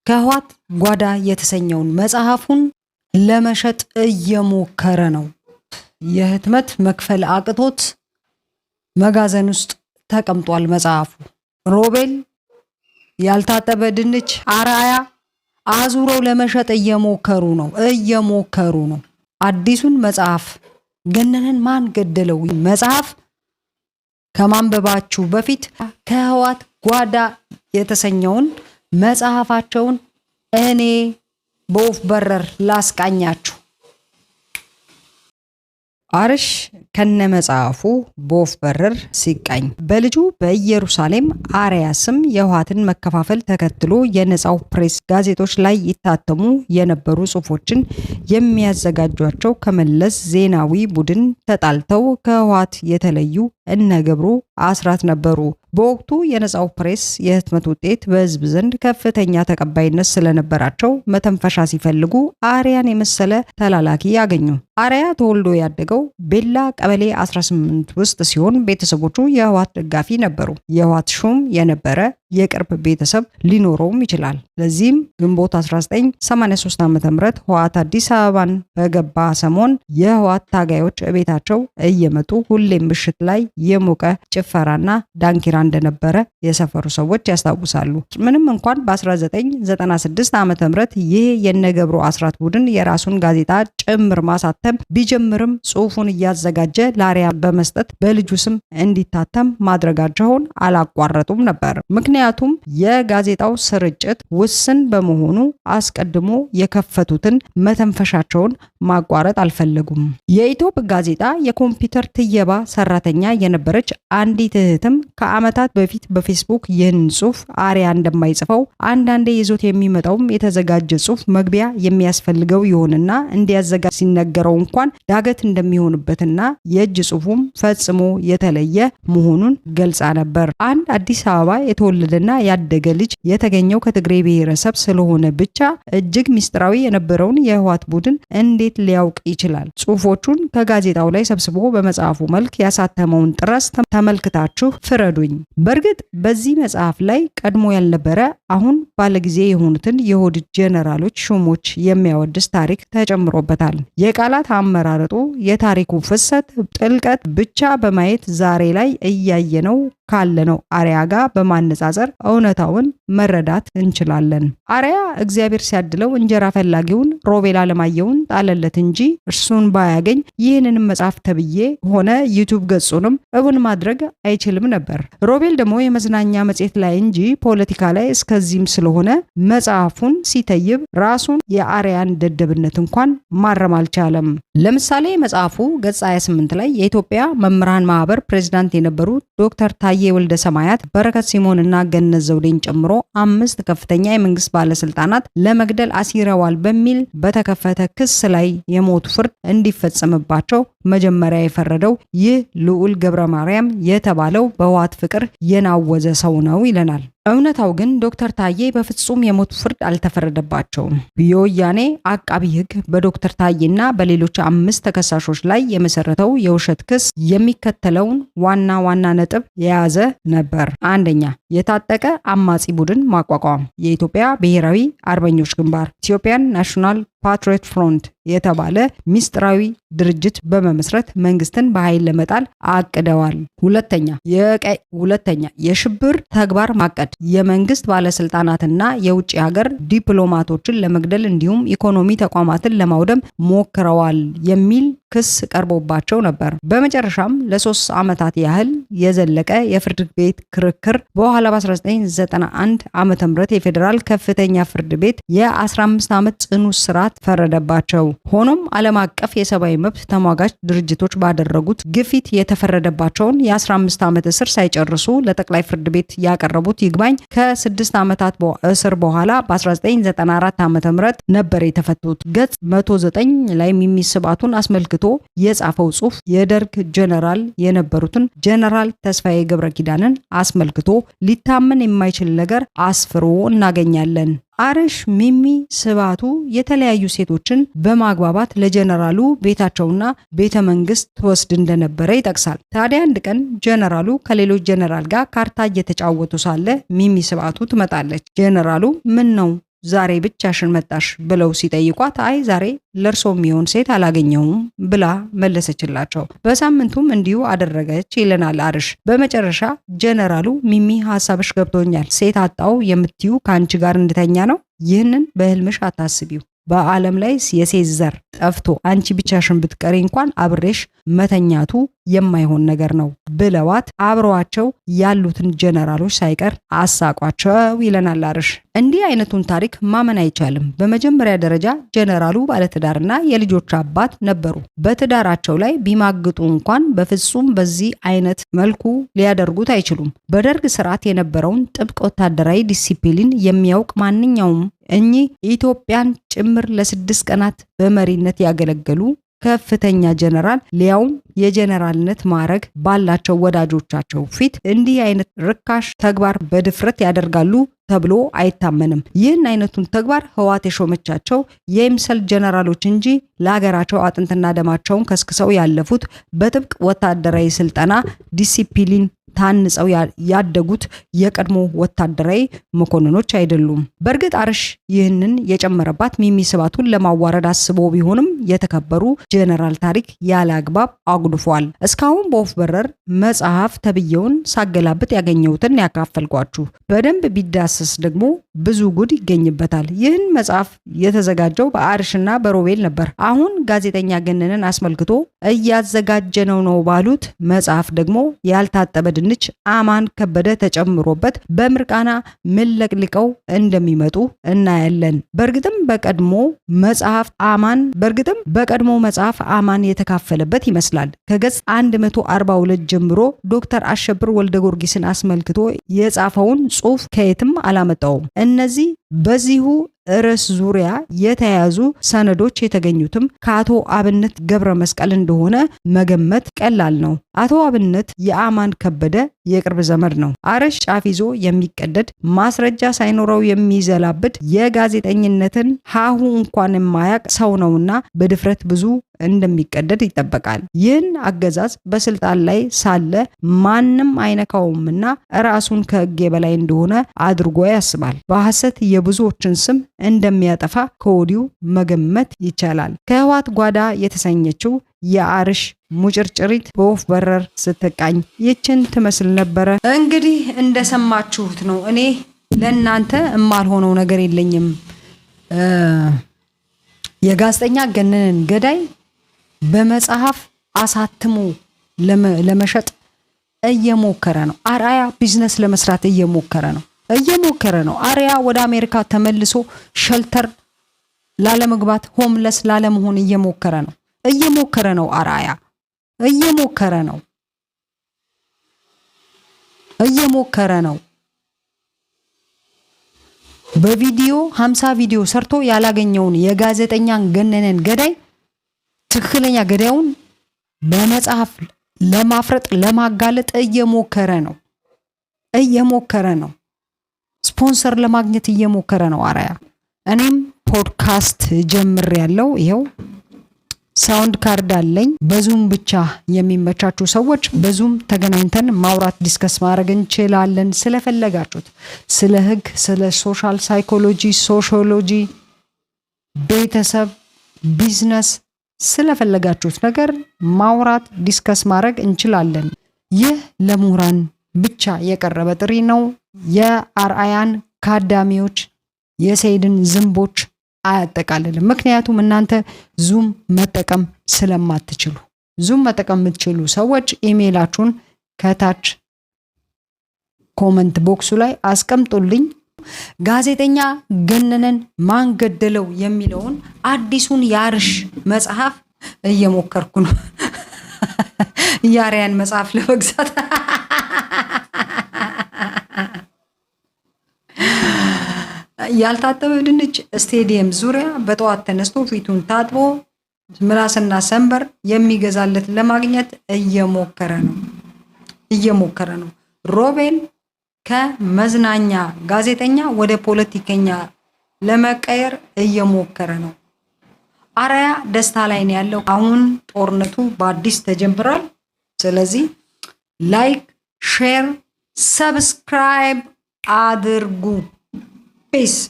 ከህወሓት ጓዳ የተሰኘውን መጽሐፉን ለመሸጥ እየሞከረ ነው። የህትመት መክፈል አቅቶት መጋዘን ውስጥ ተቀምጧል መጽሐፉ። ሮቤል ያልታጠበ ድንች አርአያ አዙረው ለመሸጥ እየሞከሩ ነው። አዲሱን መጽሐፍ ገነነን ማን ገደለው መጽሐፍ ከማንበባችሁ በፊት ከህወሓት ጓዳ የተሰኘውን መጽሐፋቸውን እኔ በወፍ በረር ላስቃኛችሁ። አርሽ ከነ መጽሐፉ በወፍ በረር ሲቃኝ በልጁ በኢየሩሳሌም አርያ ስም የህወሓትን መከፋፈል ተከትሎ የነጻው ፕሬስ ጋዜጦች ላይ ይታተሙ የነበሩ ጽሑፎችን የሚያዘጋጇቸው ከመለስ ዜናዊ ቡድን ተጣልተው ከህወሓት የተለዩ እነ ገብሩ አስራት ነበሩ። በወቅቱ የነጻው ፕሬስ የህትመት ውጤት በህዝብ ዘንድ ከፍተኛ ተቀባይነት ስለነበራቸው መተንፈሻ ሲፈልጉ አርያን የመሰለ ተላላኪ ያገኙ። አርያ ተወልዶ ያደገው ቤላ ቀበሌ 18 ውስጥ ሲሆን ቤተሰቦቹ የህወሓት ደጋፊ ነበሩ። የህወሓት ሹም የነበረ የቅርብ ቤተሰብ ሊኖረውም ይችላል። ለዚህም ግንቦት 1983 ዓ.ም ህወሓት አዲስ አበባን በገባ ሰሞን የህወሓት ታጋዮች ቤታቸው እየመጡ ሁሌም ምሽት ላይ የሞቀ ጭፈራና ዳንኪራ እንደነበረ የሰፈሩ ሰዎች ያስታውሳሉ። ምንም እንኳን በ1996 ዓ.ም ይህ የነገብሩ አስራት ቡድን የራሱን ጋዜጣ ጭምር ማሳተም ቢጀምርም ጽሑፉን እያዘጋጀ ለአርያ በመስጠት በልጁ ስም እንዲታተም ማድረጋቸውን አላቋረጡም ነበር። ምክንያቱም የጋዜጣው ስርጭት ውስን በመሆኑ አስቀድሞ የከፈቱትን መተንፈሻቸውን ማቋረጥ አልፈለጉም። የኢትዮፕ ጋዜጣ የኮምፒውተር ትየባ ሰራተኛ የነበረች አንዲት እህትም ከዓመታት በፊት በፌስቡክ ይህን ጽሑፍ አርያ እንደማይጽፈው አንዳንዴ ይዞት የሚመጣውም የተዘጋጀ ጽሑፍ መግቢያ የሚያስፈልገው ይሆንና እንዲያዘጋጅ ሲነገረው እንኳን ዳገት እንደሚሆንበትና የእጅ ጽሑፉም ፈጽሞ የተለየ መሆኑን ገልጻ ነበር። አንድ አዲስ አበባ የተወለደና ያደገ ልጅ የተገኘው ከትግሬ ብሔረሰብ ስለሆነ ብቻ እጅግ ሚስጥራዊ የነበረውን የህወሓት ቡድን እንዴት ሊያውቅ ይችላል? ጽሑፎቹን ከጋዜጣው ላይ ሰብስቦ በመጽሐፉ መልክ ያሳተመውን ጥረስ ተመልክታችሁ ፍረዱኝ። በእርግጥ በዚህ መጽሐፍ ላይ ቀድሞ ያልነበረ አሁን ባለጊዜ የሆኑትን የኦህዴድ ጀነራሎች ሹሞች የሚያወድስ ታሪክ ተጨምሮበታል። የቃላት አመራረጡ የታሪኩ ፍሰት ጥልቀት ብቻ በማየት ዛሬ ላይ እያየነው ካለነው አርያ ጋር በማነጻጸር እውነታውን መረዳት እንችላለን። አርያ እግዚአብሔር ሲያድለው እንጀራ ፈላጊውን ሮቤል አለማየሁን ጣለለት እንጂ እርሱን ባያገኝ ይህንንም መጽሐፍ ተብዬ ሆነ ዩቲዩብ ገጹንም እውን ማድረግ አይችልም ነበር። ሮቤል ደግሞ የመዝናኛ መጽሔት ላይ እንጂ ፖለቲካ ላይ እስከዚህም ስለሆነ መጽሐፉን ሲተይብ ራሱን የአርያን ደደብነት እንኳን ማረም አልቻለም። ለምሳሌ መጽሐፉ ገጽ 28 ላይ የኢትዮጵያ መምህራን ማህበር ፕሬዝዳንት የነበሩ ዶክተር ታዬ ወልደ ሰማያት፣ በረከት ሲሞንና ገነት ዘውዴን ጨምሮ 5 ከፍተኛ የመንግስት ባለስልጣናት ለመግደል አሲረዋል በሚል በተከፈተ ክስ ላይ የሞት ፍርድ እንዲፈጸምባቸው መጀመሪያ የፈረደው ይህ ልዑል ገብረ ማርያም የተባለው በህወሓት ፍቅር የናወዘ ሰው ነው ይለናል። እውነታው ግን ዶክተር ታዬ በፍጹም የሞት ፍርድ አልተፈረደባቸውም። የወያኔ አቃቢ ህግ በዶክተር ታዬና በሌሎች 5 ተከሳሾች ላይ የመሰረተው የውሸት ክስ የሚከተለውን ዋና ዋና ነጥብ የያዘ ነበር። አንደኛ፣ የታጠቀ አማጺ ቡድን ማቋቋም። የኢትዮጵያ ብሔራዊ አርበኞች ግንባር ኢትዮጵያን ናሽናል ፓትሪዮት ፍሮንት የተባለ ሚስጥራዊ ድርጅት በመመስረት መንግስትን በኃይል ለመጣል አቅደዋል። ሁለተኛ የሽብር ተግባር ማቀድ፣ የመንግስት ባለስልጣናትና የውጭ ሀገር ዲፕሎማቶችን ለመግደል እንዲሁም ኢኮኖሚ ተቋማትን ለማውደም ሞክረዋል የሚል ክስ ቀርቦባቸው ነበር። በመጨረሻም ለ3 ዓመታት ያህል የዘለቀ የፍርድ ቤት ክርክር በኋላ በ1991 ዓ.ም የፌዴራል ከፍተኛ ፍርድ ቤት የ15 ዓመት ጽኑ እስራት ፈረደባቸው። ሆኖም ዓለም አቀፍ የሰብአዊ መብት ተሟጋች ድርጅቶች ባደረጉት ግፊት የተፈረደባቸውን የ15 ዓመት እስር ሳይጨርሱ ለጠቅላይ ፍርድ ቤት ያቀረቡት ይግባኝ ከ6 ዓመታት እስር በኋላ በ1994 ዓ.ም ነበር የተፈቱት። ገጽ 109 ላይ ሚሚ ስብዓቱን አስመልክቶ የጻፈው ጽሑፍ የደርግ ጀነራል የነበሩትን ጀነራል ተስፋዬ ገብረ ኪዳንን አስመልክቶ ሊታመን የማይችል ነገር አስፍሮ እናገኛለን። አርሽ ሚሚ ስብዓቱ የተለያዩ ሴቶችን በማግባባት ለጀነራሉ ቤታቸውና ቤተ መንግስት ተወስድ እንደነበረ ይጠቅሳል። ታዲያ አንድ ቀን ጀነራሉ ከሌሎች ጀነራል ጋር ካርታ እየተጫወቱ ሳለ ሚሚ ስብዓቱ ትመጣለች። ጀነራሉ ምን ነው ዛሬ ብቻሽን መጣሽ ብለው ሲጠይቋት አይ ዛሬ ለእርሶ የሚሆን ሴት አላገኘውም ብላ መለሰችላቸው። በሳምንቱም እንዲሁ አደረገች ይለናል አርሽ። በመጨረሻ ጀነራሉ ሚሚ ሐሳብሽ ገብቶኛል፣ ሴት አጣው የምትዩ ከአንቺ ጋር እንድተኛ ነው? ይህንን በህልምሽ አታስቢው። በዓለም ላይ የሴት ዘር ጠፍቶ አንቺ ብቻሽን ብትቀሪ እንኳን አብሬሽ መተኛቱ የማይሆን ነገር ነው ብለዋት አብረዋቸው ያሉትን ጀነራሎች ሳይቀር አሳቋቸው ይለናል አርሽ። እንዲህ አይነቱን ታሪክ ማመን አይቻልም። በመጀመሪያ ደረጃ ጀነራሉ ባለትዳርና የልጆች አባት ነበሩ። በትዳራቸው ላይ ቢማግጡ እንኳን በፍጹም በዚህ አይነት መልኩ ሊያደርጉት አይችሉም። በደርግ ስርዓት የነበረውን ጥብቅ ወታደራዊ ዲሲፕሊን የሚያውቅ ማንኛውም እኚህ ኢትዮጵያን ጭምር ለ6 ቀናት በመሪነት ያገለገሉ ከፍተኛ ጀነራል ሊያውም የጀነራልነት ማዕረግ ባላቸው ወዳጆቻቸው ፊት እንዲህ አይነት ርካሽ ተግባር በድፍረት ያደርጋሉ ተብሎ አይታመንም። ይህን አይነቱን ተግባር ህወሓት የሾመቻቸው የምሰል ጀነራሎች እንጂ ለሀገራቸው አጥንትና ደማቸውን ከስክሰው ያለፉት በጥብቅ ወታደራዊ ስልጠና ዲሲፕሊን ታንጸው ያደጉት የቀድሞ ወታደራዊ መኮንኖች አይደሉም። በእርግጥ አርሽ ይህንን የጨመረባት ሚሚ ስባቱን ለማዋረድ አስቦ ቢሆንም የተከበሩ ጀነራል ታሪክ ያለ አግባብ አጉድፏል። እስካሁን በወፍ በረር መጽሐፍ ተብየውን ሳገላብጥ ያገኘሁትን ያካፈልኳችሁ። በደንብ ቢዳሰስ ደግሞ ብዙ ጉድ ይገኝበታል። ይህን መጽሐፍ የተዘጋጀው በአርሽና በሮቤል ነበር። አሁን ጋዜጠኛ ገነንን አስመልክቶ እያዘጋጀነው ነው ባሉት መጽሐፍ ደግሞ ያልታጠበ ድንች አማን ከበደ ተጨምሮበት በምርቃና ምለቅልቀው እንደሚመጡ እናያለን። በእርግጥም በቀድሞ መጽሐፍ አማን የተካፈለበት ይመስላል። ከገጽ 142 ጀምሮ ዶክተር አሸብር ወልደ ጊዮርጊስን አስመልክቶ የጻፈውን ጽሑፍ ከየትም አላመጣውም። እነዚህ በዚሁ ርዕስ ዙሪያ የተያዙ ሰነዶች የተገኙትም ከአቶ አብነት ገብረ መስቀል እንደሆነ መገመት ቀላል ነው። አቶ አብነት የአማን ከበደ የቅርብ ዘመድ ነው። አርሽ ጫፍ ይዞ የሚቀደድ ማስረጃ ሳይኖረው የሚዘላብድ የጋዜጠኝነትን ሀሁ እንኳን የማያቅ ሰው ነውና በድፍረት ብዙ እንደሚቀደድ ይጠበቃል። ይህን አገዛዝ በስልጣን ላይ ሳለ ማንም አይነካውምና ራሱን ከሕግ በላይ እንደሆነ አድርጎ ያስባል። በሐሰት የብዙዎችን ስም እንደሚያጠፋ ከወዲሁ መገመት ይቻላል። ከህወሓት ጓዳ የተሰኘችው የአርሽ ሙጭርጭሪት በወፍ በረር ስትቃኝ ይችን ትመስል ነበረ። እንግዲህ እንደሰማችሁት ነው። እኔ ለእናንተ የማልሆነው ነገር የለኝም። የጋዜጠኛ ገነንን ገዳይ በመጽሐፍ አሳትሞ ለመሸጥ እየሞከረ ነው። አርአያ ቢዝነስ ለመስራት እየሞከረ ነው። አርአያ ወደ አሜሪካ ተመልሶ ሸልተር ላለመግባት ሆምለስ ላለመሆን እየሞከረ ነው። አርአያ እየሞከረ ነው። በቪዲዮ 50 ቪዲዮ ሰርቶ ያላገኘውን የጋዜጠኛን ገነንን ገዳይ ትክክለኛ ገዳዩን በመጽሐፍ ለማፍረጥ ለማጋለጥ እየሞከረ ነው። ስፖንሰር ለማግኘት እየሞከረ ነው አርአያ። እኔም ፖድካስት ጀምሬያለሁ። ይሄው ሳውንድ ካርድ አለኝ። በዙም ብቻ የሚመቻችሁ ሰዎች በዙም ተገናኝተን ማውራት ዲስከስ ማድረግ እንችላለን። ስለፈለጋችሁት ስለ ህግ፣ ስለ ሶሻል ሳይኮሎጂ፣ ሶሺዮሎጂ፣ ቤተሰብ፣ ቢዝነስ ስለፈለጋችሁት ነገር ማውራት ዲስከስ ማድረግ እንችላለን። ይህ ለምሁራን ብቻ የቀረበ ጥሪ ነው። የአርአያን ካዳሚዎች የሰይድን ዝንቦች አያጠቃልልም። ምክንያቱም እናንተ ዙም መጠቀም ስለማትችሉ። ዙም መጠቀም የምትችሉ ሰዎች ኢሜይላችሁን ከታች ኮመንት ቦክሱ ላይ አስቀምጡልኝ። ጋዜጠኛ ገነንን ማን ገደለው የሚለውን አዲሱን የአርሽ መጽሐፍ እየሞከርኩ ነው። የአርአያን መጽሐፍ ለመግዛት ያልታጠበ ድንች ስቴዲየም ዙሪያ በጠዋት ተነስቶ ፊቱን ታጥቦ ምላስና ሰንበር የሚገዛለት ለማግኘት እየሞከረ ነው። ሮቤል ከመዝናኛ ጋዜጠኛ ወደ ፖለቲከኛ ለመቀየር እየሞከረ ነው። አርአያ ደስታ ላይ ነው ያለው። አሁን ጦርነቱ በአዲስ ተጀምሯል። ስለዚህ ላይክ፣ ሼር፣ ሰብስክራይብ አድርጉ። Peace.